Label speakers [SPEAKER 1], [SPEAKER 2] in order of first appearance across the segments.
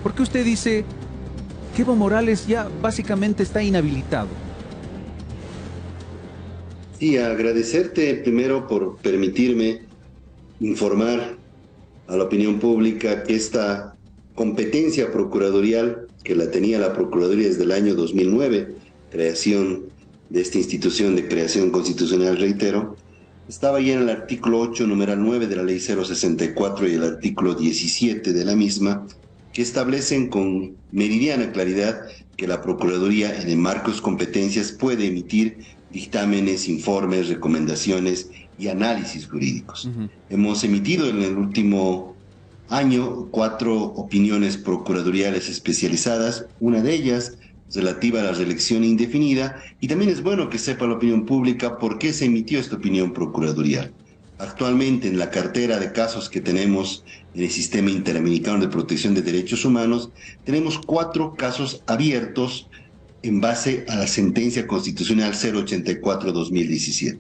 [SPEAKER 1] ¿Por qué usted dice que Evo Morales ya básicamente está inhabilitado?
[SPEAKER 2] Sí, agradecerte primero por permitirme informar a la opinión pública que esta competencia procuratorial, que la tenía la Procuraduría desde el año 2009, creación de esta institución de creación constitucional, reitero, estaba ya en el artículo 8, numeral 9 de la ley 064 y el artículo 17 de la misma, que establecen con meridiana claridad que la Procuraduría, en el marco de sus competencias, puede emitir dictámenes, informes, recomendaciones y análisis jurídicos.
[SPEAKER 1] Ujú.
[SPEAKER 2] Hemos emitido en el último año 4 opiniones procuratoriales especializadas, una de ellas relativa a la reelección indefinida, y también es bueno que sepa la opinión pública por qué se emitió esta opinión procuratorial. Actualmente, en la cartera de casos que tenemos en el Sistema Interamericano de Protección de Derechos Humanos, tenemos 4 casos abiertos en base a la sentencia constitucional 084-2017.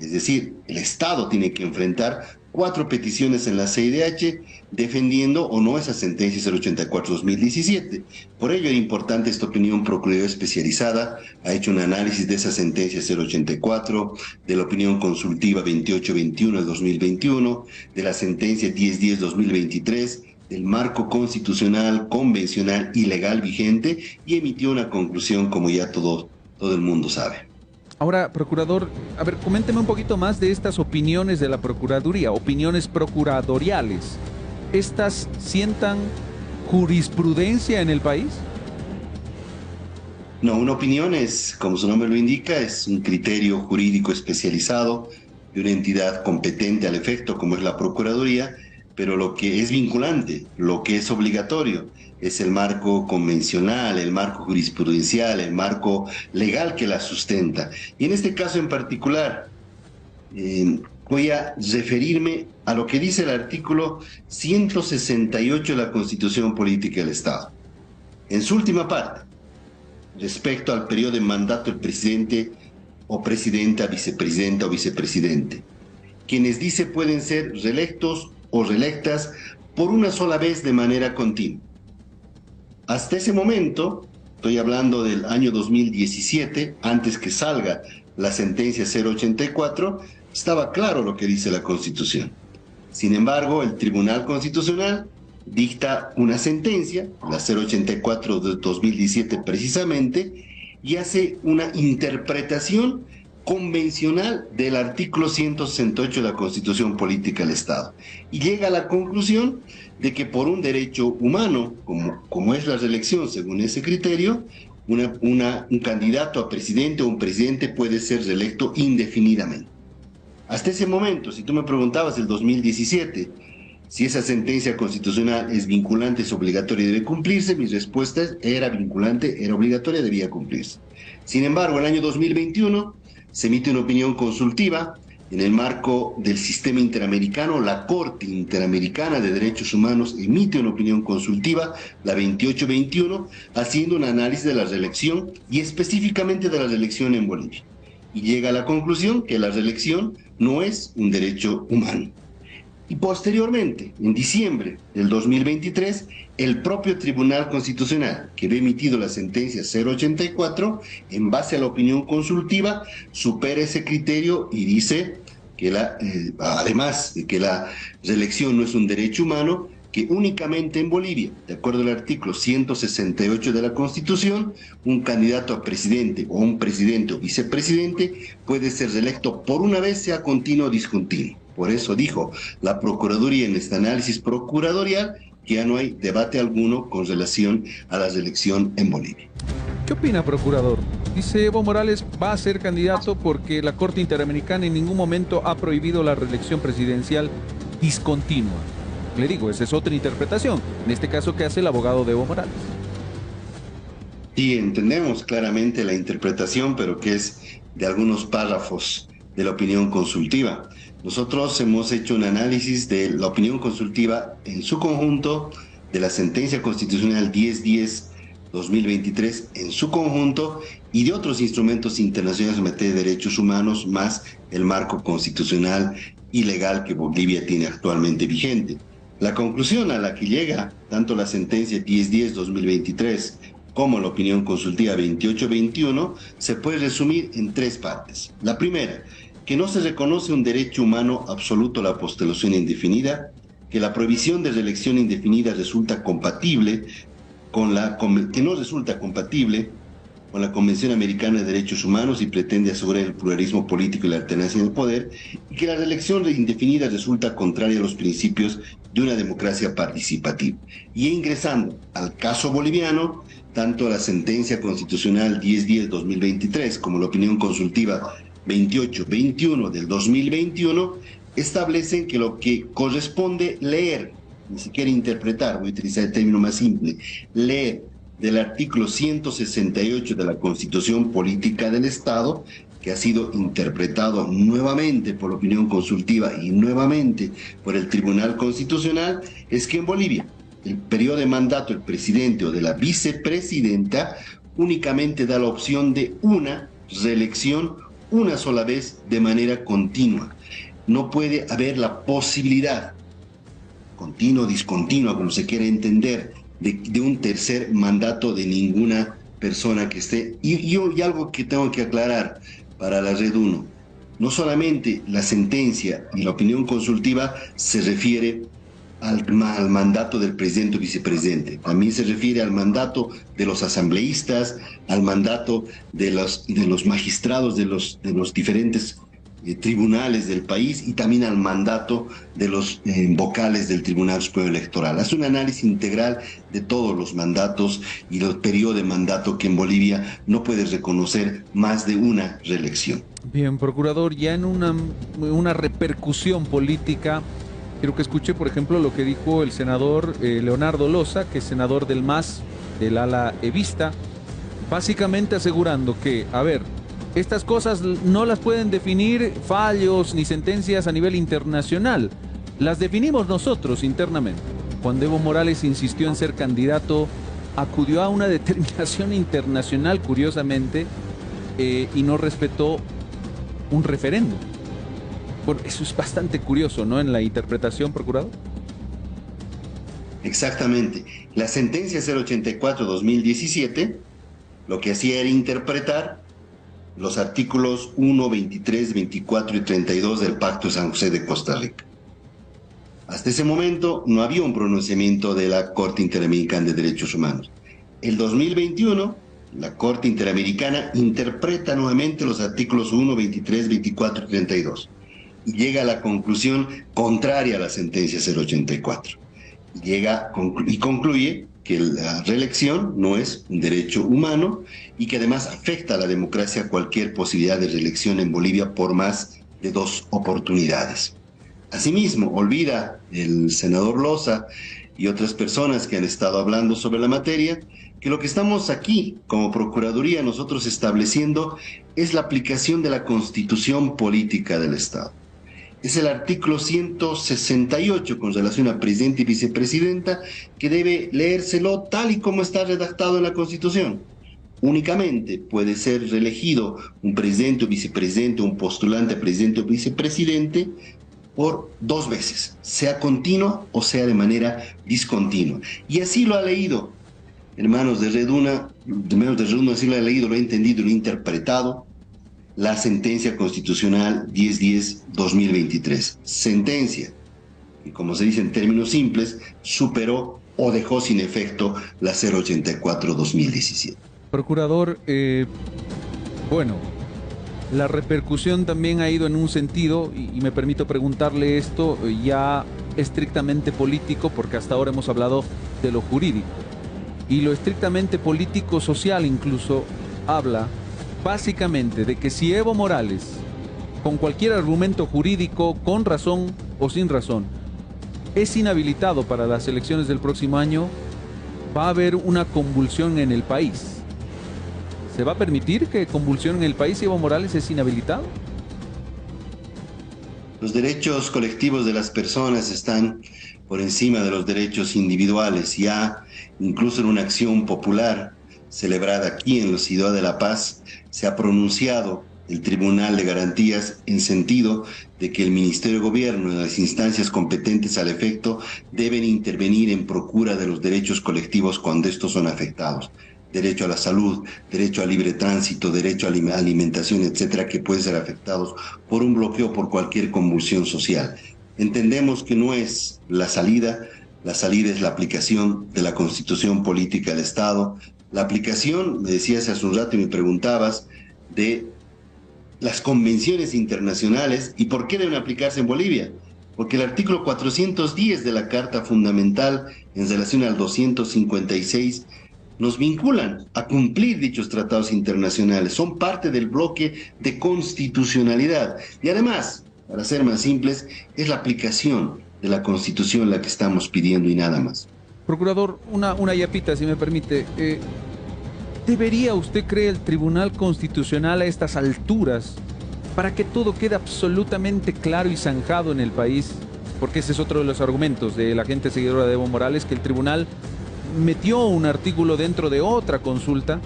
[SPEAKER 2] Es decir, el Estado tiene que enfrentar 4 peticiones en la CIDH defendiendo o no esa sentencia 084-2017. Por ello era importante esta opinión procuraduría especializada, ha hecho un análisis de esa sentencia 084, de la opinión consultiva 2821 de 2021, de la sentencia 1010-2023, del marco constitucional, convencional y legal vigente, y emitió una conclusión como ya todo el mundo sabe.
[SPEAKER 1] Ahora, procurador, a ver, coménteme un poquito más de estas opiniones de la Procuraduría, opiniones procuradoriales. ¿Estas sientan jurisprudencia en el país?
[SPEAKER 2] No, una opinión es, como su nombre lo indica, es un criterio jurídico especializado de una entidad competente al efecto, como es la Procuraduría, pero lo que es vinculante, lo que es obligatorio, es el marco convencional, el marco jurisprudencial, el marco legal que la sustenta. Y en este caso en particular, voy a referirme a lo que dice el artículo 168 de la Constitución Política del Estado. En su última parte, respecto al periodo de mandato del presidente o presidenta, vicepresidenta o vicepresidente, quienes dice pueden ser reelectos o reelectas por una sola vez de manera continua. Hasta ese momento, estoy hablando del año 2017, antes que salga la sentencia 084, estaba claro lo que dice la Constitución. Sin embargo, el Tribunal Constitucional dicta una sentencia, la 084 de 2017 precisamente, y hace una interpretación convencional del artículo 168 de la Constitución Política del Estado. Y llega a la conclusión de que por un derecho humano, como es la reelección según ese criterio, un candidato a presidente o un presidente puede ser reelecto indefinidamente. Hasta ese momento, si tú me preguntabas el 2017, si esa sentencia constitucional es vinculante, es obligatoria y debe cumplirse, mi respuesta era vinculante, era obligatoria, debía cumplirse. Sin embargo, el año 2021 se emite una opinión consultiva en el marco del sistema interamericano. La Corte Interamericana de Derechos Humanos emite una opinión consultiva, la 2821, haciendo un análisis de la reelección y específicamente de la reelección en Bolivia. Y llega a la conclusión que la reelección no es un derecho humano. Y posteriormente, en diciembre del 2023, el propio Tribunal Constitucional, que había emitido la sentencia 084, en base a la opinión consultiva, supera ese criterio y dice que además de que la reelección no es un derecho humano, que únicamente en Bolivia, de acuerdo al artículo 168 de la Constitución, un candidato a presidente o un presidente o vicepresidente puede ser reelecto por una vez, sea continuo o discontinuo. Por eso dijo la Procuraduría en este análisis procuradorial que ya no hay debate alguno con relación a la reelección en Bolivia.
[SPEAKER 1] ¿Qué opina, procurador? Dice Evo Morales va a ser candidato porque la Corte Interamericana en ningún momento ha prohibido la reelección presidencial discontinua. Le digo, esa es otra interpretación. En este caso, ¿qué hace el abogado de Evo Morales?
[SPEAKER 2] Sí, entendemos claramente la interpretación, pero que es de algunos párrafos de la opinión consultiva. Nosotros hemos hecho un análisis de la opinión consultiva en su conjunto, de la sentencia constitucional 1010-2023 en su conjunto y de otros instrumentos internacionales en materia de derechos humanos, más el marco constitucional y legal que Bolivia tiene actualmente vigente. La conclusión a la que llega tanto la sentencia 1010-2023 como la opinión consultiva 2821 se puede resumir en tres partes. La primera, que no se reconoce un derecho humano absoluto a la postulación indefinida, que la prohibición de reelección indefinida resulta compatible que no resulta compatible con la Convención Americana de Derechos Humanos y pretende asegurar el pluralismo político y la alternancia en el poder, y que la reelección indefinida resulta contraria a los principios de una democracia participativa. Y ingresando al caso boliviano, tanto la sentencia constitucional 1010-2023 como la opinión consultiva 2821 del 2021 establecen que lo que corresponde leer, ni siquiera interpretar, voy a utilizar el término más simple, leer del artículo 168 de la Constitución Política del Estado, que ha sido interpretado nuevamente por la opinión consultiva y nuevamente por el Tribunal Constitucional, es que en Bolivia el periodo de mandato del presidente o de la vicepresidenta únicamente da la opción de una reelección una sola vez de manera continua. No puede haber la posibilidad, continua o discontinua, como se quiera entender, de un tercer mandato de ninguna persona que esté. Y algo que tengo que aclarar para la Red 1, no solamente la sentencia y la opinión consultiva se refiere al mandato del presidente o vicepresidente, también se refiere al mandato de los asambleístas, al mandato de los magistrados de los diferentes tribunales del país y también al mandato de los vocales del Tribunal Superior Electoral. Hace un análisis integral de todos los mandatos y los periodos de mandato que en Bolivia no puede reconocer más de una reelección.
[SPEAKER 1] Bien, procurador, ya en una repercusión política, quiero que escuche, por ejemplo, lo que dijo el senador Leonardo Loza, que es senador del MAS, del ala evista, básicamente asegurando que, a ver, estas cosas no las pueden definir fallos ni sentencias a nivel internacional. Las definimos nosotros internamente. Cuando Evo Morales insistió en ser candidato, acudió a una determinación internacional, curiosamente, y no respetó un referéndum. Bueno, eso es bastante curioso, ¿no? En la interpretación, procurador.
[SPEAKER 2] Exactamente. La sentencia 084-2017 lo que hacía era interpretar los artículos 1, 23, 24 y 32 del Pacto de San José de Costa Rica. Hasta ese momento no había un pronunciamiento de la Corte Interamericana de Derechos Humanos. El 2021, la Corte Interamericana interpreta nuevamente los artículos 1, 23, 24 y 32 y llega a la conclusión contraria a la sentencia 084. Y concluye que la reelección no es un derecho humano y que además afecta a la democracia cualquier posibilidad de reelección en Bolivia por más de 2 oportunidades. Asimismo, olvida el senador Loza y otras personas que han estado hablando sobre la materia que lo que estamos aquí como Procuraduría nosotros estableciendo es la aplicación de la Constitución Política del Estado. Es el artículo 168 con relación a presidente y vicepresidenta que debe leérselo tal y como está redactado en la Constitución. Únicamente puede ser reelegido un presidente o vicepresidente, un postulante a presidente o vicepresidente por 2 veces, sea continua o sea de manera discontinua. Y así lo ha leído, hermanos de Red 1, así lo ha leído, lo ha entendido, lo ha interpretado la sentencia constitucional 1010-2023. Sentencia que, como se dice en términos simples, superó o dejó sin efecto la 084-2017.
[SPEAKER 1] Procurador, bueno, la repercusión también ha ido en un sentido, y me permito preguntarle esto ya estrictamente político, porque hasta ahora hemos hablado de lo jurídico. Y lo estrictamente político-social incluso habla básicamente de que si Evo Morales, con cualquier argumento jurídico, con razón o sin razón, es inhabilitado para las elecciones del próximo año, va a haber una convulsión en el país. ¿Se va a permitir que convulsione en el país si Evo Morales es inhabilitado?
[SPEAKER 2] Los derechos colectivos de las personas están por encima de los derechos individuales. Ya incluso en una acción popular celebrada aquí en la ciudad de La Paz, se ha pronunciado el Tribunal de Garantías en sentido de que el Ministerio de Gobierno y las instancias competentes al efecto deben intervenir en procura de los derechos colectivos cuando estos son afectados. Derecho a la salud, derecho a libre tránsito, derecho a alimentación, etcétera, que pueden ser afectados por un bloqueo, por cualquier convulsión social. Entendemos que no es la salida es la aplicación de la Constitución Política del Estado, la aplicación, me decías hace un rato y me preguntabas, de las convenciones internacionales y por qué deben aplicarse en Bolivia. Porque el artículo 410 de la Carta Fundamental en relación al 256 nos vinculan a cumplir dichos tratados internacionales, son parte del bloque de constitucionalidad. Y además, para ser más simples, es la aplicación de la Constitución la que estamos pidiendo y nada más.
[SPEAKER 1] Procurador, una yapita, si me permite. ¿Debería usted creer el Tribunal Constitucional a estas alturas para que todo quede absolutamente claro y zanjado en el país? Porque ese es otro de los argumentos de la gente seguidora de Evo Morales, que el tribunal metió un artículo dentro de otra consulta,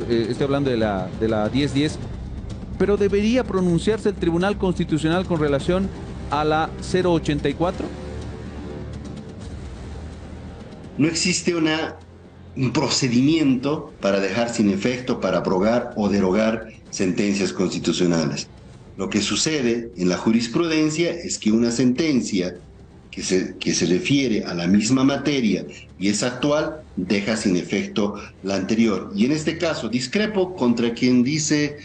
[SPEAKER 1] estoy hablando de la 1010, pero ¿debería pronunciarse el Tribunal Constitucional con relación a la 084?
[SPEAKER 2] No existe un procedimiento para dejar sin efecto, para abrogar o derogar sentencias constitucionales. Lo que sucede en la jurisprudencia es que una sentencia que se refiere a la misma materia y es actual, deja sin efecto la anterior. Y en este caso, discrepo contra quien dice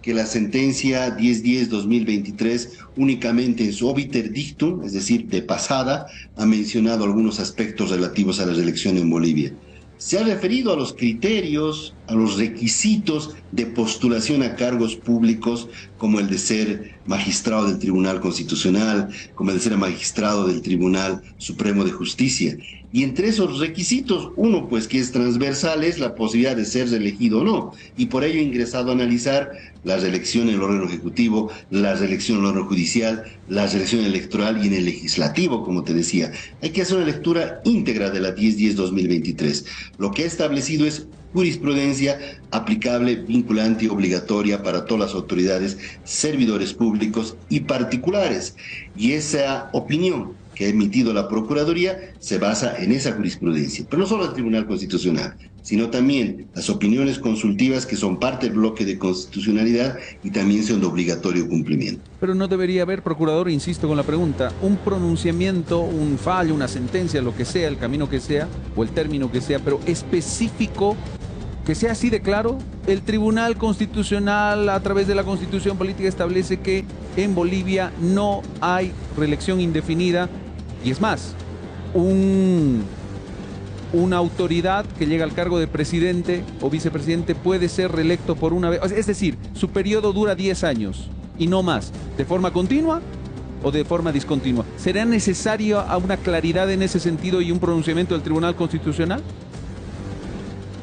[SPEAKER 2] que la sentencia 1010-2023 únicamente en su obiter dictum, es decir, de pasada, ha mencionado algunos aspectos relativos a la reelección en Bolivia. Se ha referido a los criterios, a los requisitos de postulación a cargos públicos, como el de ser magistrado del Tribunal Constitucional, como el de ser magistrado del Tribunal Supremo de Justicia. Y entre esos requisitos, uno pues que es transversal es la posibilidad de ser reelegido o no. Y por ello he ingresado a analizar la reelección en el órgano ejecutivo, la reelección en el órgano judicial, la reelección electoral y en el legislativo, como te decía. Hay que hacer una lectura íntegra de la 1010-2023. Lo que ha establecido es jurisprudencia aplicable, vinculante y obligatoria para todas las autoridades, servidores públicos y particulares. Y esa opinión que ha emitido la Procuraduría se basa en esa jurisprudencia. Pero no solo el Tribunal Constitucional, sino también las opiniones consultivas que son parte del bloque de constitucionalidad y también son de obligatorio cumplimiento.
[SPEAKER 1] Pero no debería haber, procurador, insisto con la pregunta, un pronunciamiento, un fallo, una sentencia, lo que sea, el camino que sea o el término que sea, pero específico, que sea así de claro. El Tribunal Constitucional, a través de la Constitución Política, establece que en Bolivia no hay reelección indefinida. Y es más, una autoridad que llega al cargo de presidente o vicepresidente puede ser reelecto por una vez. Es decir, su periodo dura 10 años y no más, de forma continua o de forma discontinua. ¿Será necesario una claridad en ese sentido y un pronunciamiento del Tribunal Constitucional?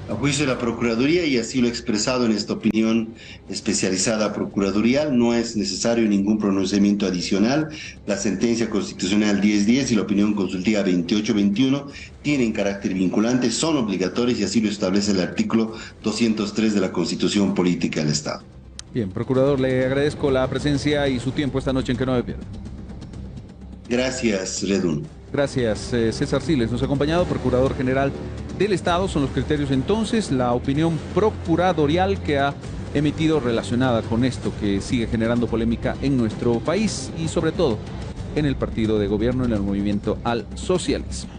[SPEAKER 2] A juicio de la Procuraduría, y así lo he expresado en esta opinión especializada procuradorial, no es necesario ningún pronunciamiento adicional. La sentencia constitucional 1010 y la opinión consultiva 2821 tienen carácter vinculante, son obligatorias y así lo establece el artículo 203 de la Constitución Política del Estado.
[SPEAKER 1] Bien, procurador, le agradezco la presencia y su tiempo esta noche en Que No Me Pierda.
[SPEAKER 2] Gracias, Redun.
[SPEAKER 1] Gracias, César Siles, nos ha acompañado, Procurador General del Estado. Son los criterios entonces, la opinión procuradorial que ha emitido relacionada con esto que sigue generando polémica en nuestro país y sobre todo en el partido de gobierno, en el movimiento al socialismo.